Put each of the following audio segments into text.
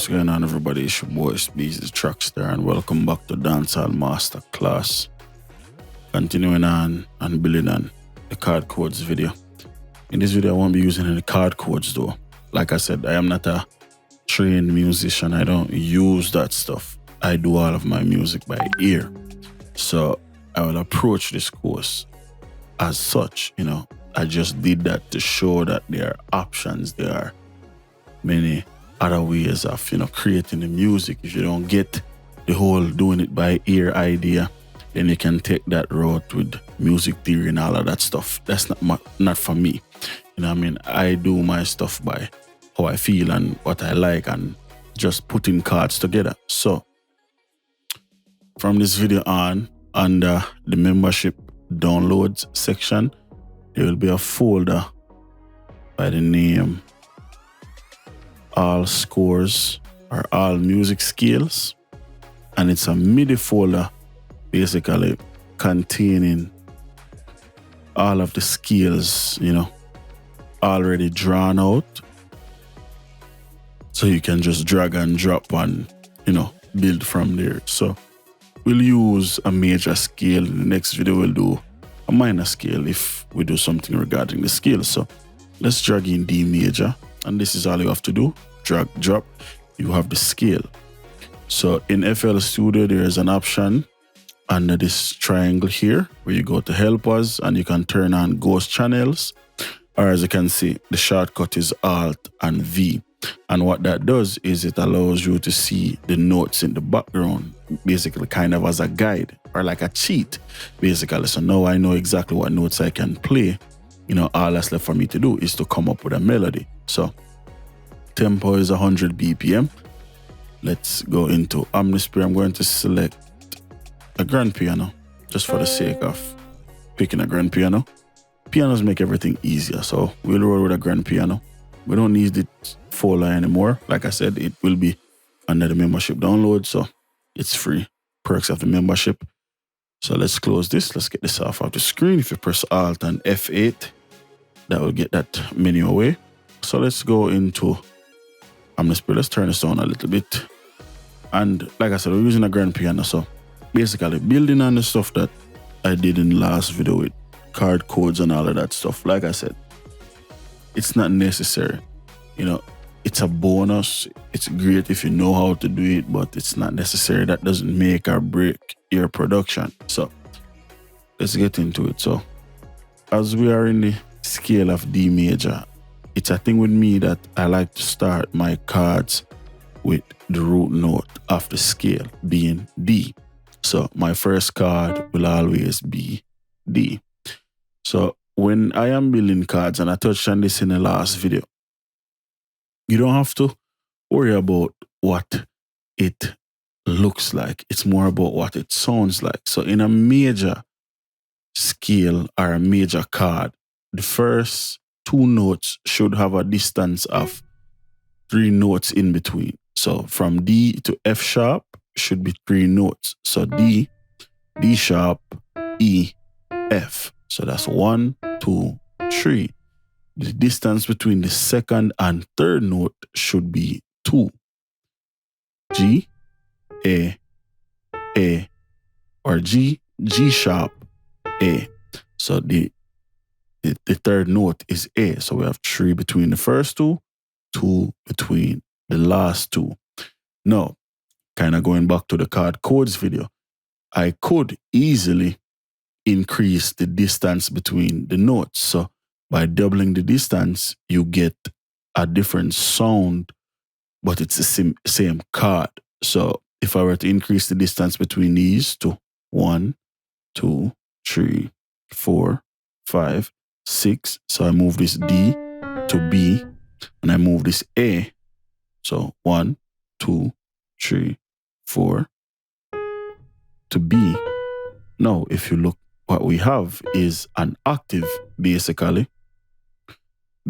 What's going on, everybody? It's your boy Itz-Beez-Da TrackStar, and welcome back to Dancehall Masterclass. Continuing on and building on the card codes video. In this video, I won't be using any card codes though. Like I said, I am not a trained musician. I don't use that stuff. I do all of my music by ear. So I will approach this course as such, I just did that to show that there are options. There are many other ways of, creating the music. If you don't get the whole doing it by ear idea, then you can take that route with music theory and all of that stuff. That's not for me. I do my stuff by how I feel and what I like and just putting cards together. So from this video on, under the membership downloads section, there will be a folder by the name All Scores or All Music Scales, and it's a MIDI folder basically containing all of the scales, already drawn out, so you can just drag and drop and build from there. So we'll use a major scale. In the next video we'll do a minor scale if we do something regarding the scale. So let's drag in D major, and this is all you have to do. Drag, drop, you have the scale. So in FL Studio, there is an option under this triangle here where you go to help us and you can turn on ghost channels, or as you can see, the shortcut is Alt and V. And what that does is it allows you to see the notes in the background, basically kind of as a guide or like a cheat, basically. So now I know exactly what notes I can play. All that's left for me to do is to come up with a melody. So tempo is 100 BPM. Let's go into Omnisphere. I'm going to select a grand piano just for the sake of picking a grand piano. Pianos make everything easier, so we'll roll with a grand piano. We don't need it folder anymore. Like I said, it will be under the membership download, so it's free. Perks of the membership. So let's close this. Let's get this off the screen. If you press Alt and F8, that will get that menu away. So let's go into Omnisphere. Let's turn this down a little bit. And like I said, we're using a grand piano. So basically building on the stuff that I did in the last video with card codes and all of that stuff. Like I said, it's not necessary. It's a bonus. It's great if you know how to do it, but it's not necessary. That doesn't make or break your production. So let's get into it. So as we are in the scale of D major, it's a thing with me that I like to start my cards with the root note of the scale being D. So my first card will always be D. So when I am building cards, and I touched on this in the last video, you don't have to worry about what it looks like. It's more about what it sounds like. So in a major scale or a major card, the first two notes should have a distance of 3 notes in between. So from D to F sharp should be 3 notes. So D, D sharp, E, F. So that's 1, 2, 3. The distance between the second and third note should be 2. G, A, or G, G sharp, A. So the third note is A. So we have 3 between the first two, 2 between the last two. Now, kind of going back to the card codes video, I could easily increase the distance between the notes. So by doubling the distance, you get a different sound, but it's the same card. So if I were to increase the distance between these to 1, 2, 3, 4, 5, 6. So I move this D to B and I move this A. So 1, 2, 3, 4 to B. Now, if you look, what we have is an octave, basically,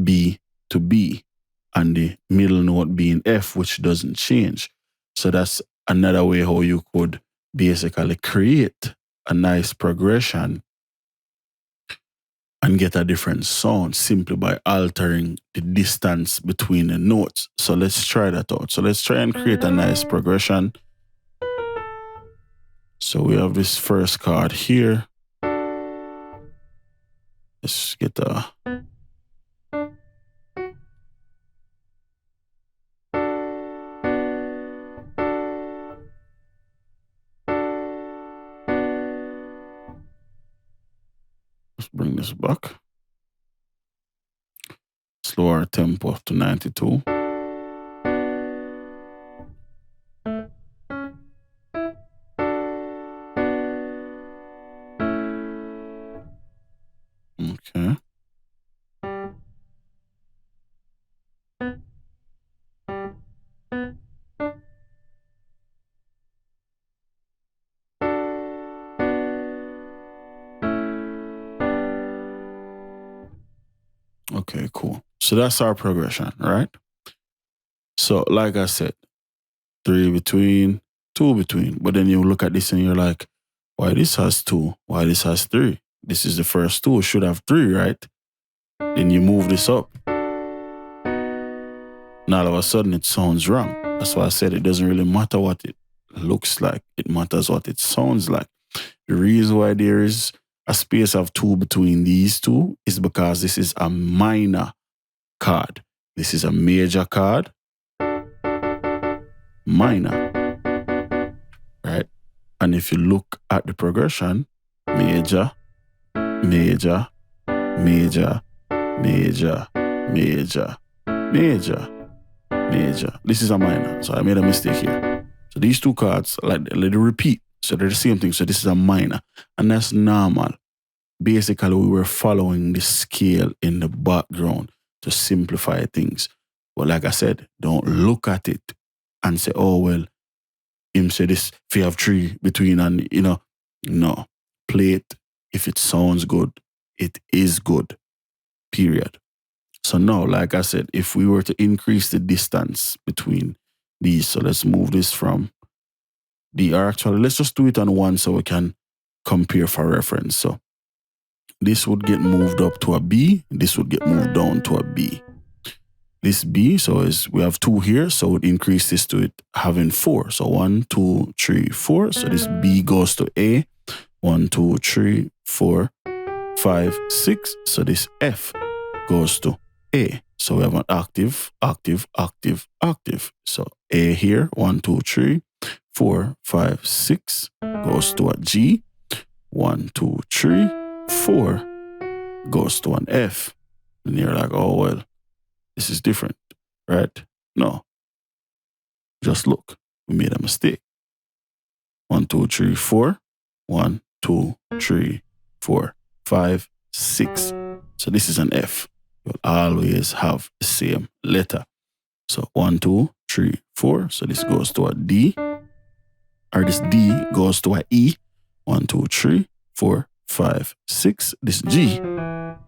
B to B, and the middle note being F, which doesn't change. So that's another way how you could basically create a nice progression and get a different sound simply by altering the distance between the notes. So let's try that out. So let's try and create a nice progression. So we have this first chord here. Let's get a... Let's bring this back. Slower tempo to 92. Okay. Okay, cool. So that's our progression, right? So like I said, 3 between, 2 between. But then you look at this and you're like, why this has 2? Why this has 3? This is the first 2, it should have 3, right? Then you move this up. Now all of a sudden it sounds wrong. That's why I said it doesn't really matter what it looks like. It matters what it sounds like. The reason why there is a space of 2 between these two is because this is a minor chord. This is a major chord, minor, right? And if you look at the progression, major, major, major, major, major, major, major. This is a minor, so I made a mistake here. So these two chords, like, let it repeat. So they're the same thing. So this is a minor, and that's normal. Basically, we were following the scale in the background to simplify things. But like I said, don't look at it and say, oh, well, him say this, if you have 3 between and, no. Play it. If it sounds good, it is good, period. So now, like I said, if we were to increase the distance between these, so let's move this from or actually, let's just do it on 1 so we can compare for reference. So this would get moved up to a B. This would get moved down to a B. This B, so we have 2 here, so we'd increase this to it having 4. So 1, 2, 3, 4. So this B goes to A. 1, 2, 3, 4, 5, 6. So this F goes to A. So we have an octave, octave, octave, octave. So A here, 1, 2, 3, 4, 5, 6 goes to a G. 1, 2, 3, 4 goes to an F. And you're like, oh, well, this is different, right? No. Just look. We made a mistake. 1, 2, 3, 4. 1, 2, 3, 4, 5, 6. So this is an F. You'll always have the same letter. So 1, 2, 3, 4. So this goes to a D. Or this D goes to a E. 1, 2, 3, 4, 5, 6. This G. Oh,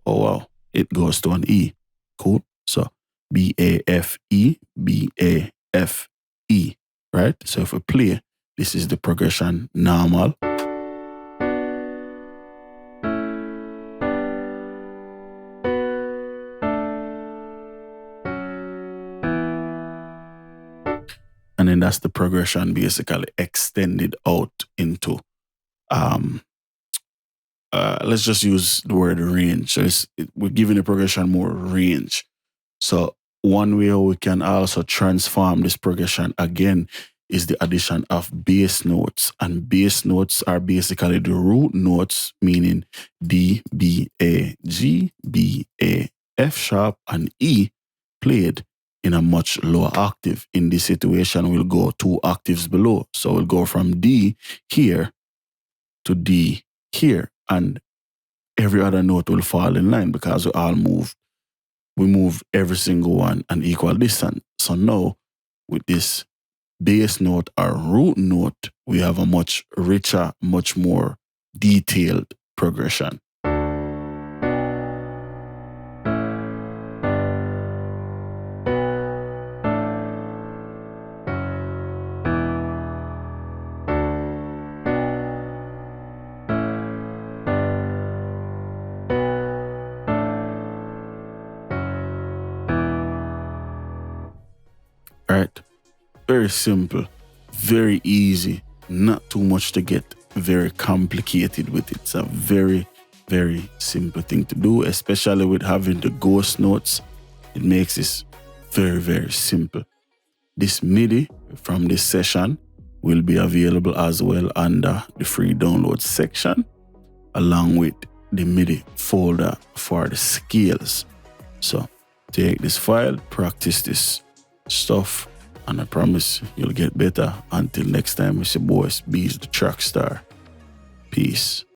wow. It goes to an E. Cool. So B-A-F-E, B-A-F-E, right? So if we play, this is the progression normal. And then that's the progression basically extended out into, let's just use the word range. So we're giving the progression more range. So one way we can also transform this progression again is the addition of bass notes. And bass notes are basically the root notes, meaning D, B, A, G, B, A, F sharp, and E played in a much lower octave. In this situation, we'll go 2 octaves below. So we'll go from D here to D here. And every other note will fall in line because we move every single one an equal distance. So now, with this bass note or root note, we have a much richer, much more detailed progression. right? Very simple, very easy, not too much to get very complicated with it. It's a very, very simple thing to do, especially with having the ghost notes. It makes this very, very simple. This MIDI from this session will be available as well under the free download section, along with the MIDI folder for the scales. So take this file, practice this stuff, and I promise you'll get better. Until next time, it's your boy Itz-Beez-Da, the TrackStar. Peace.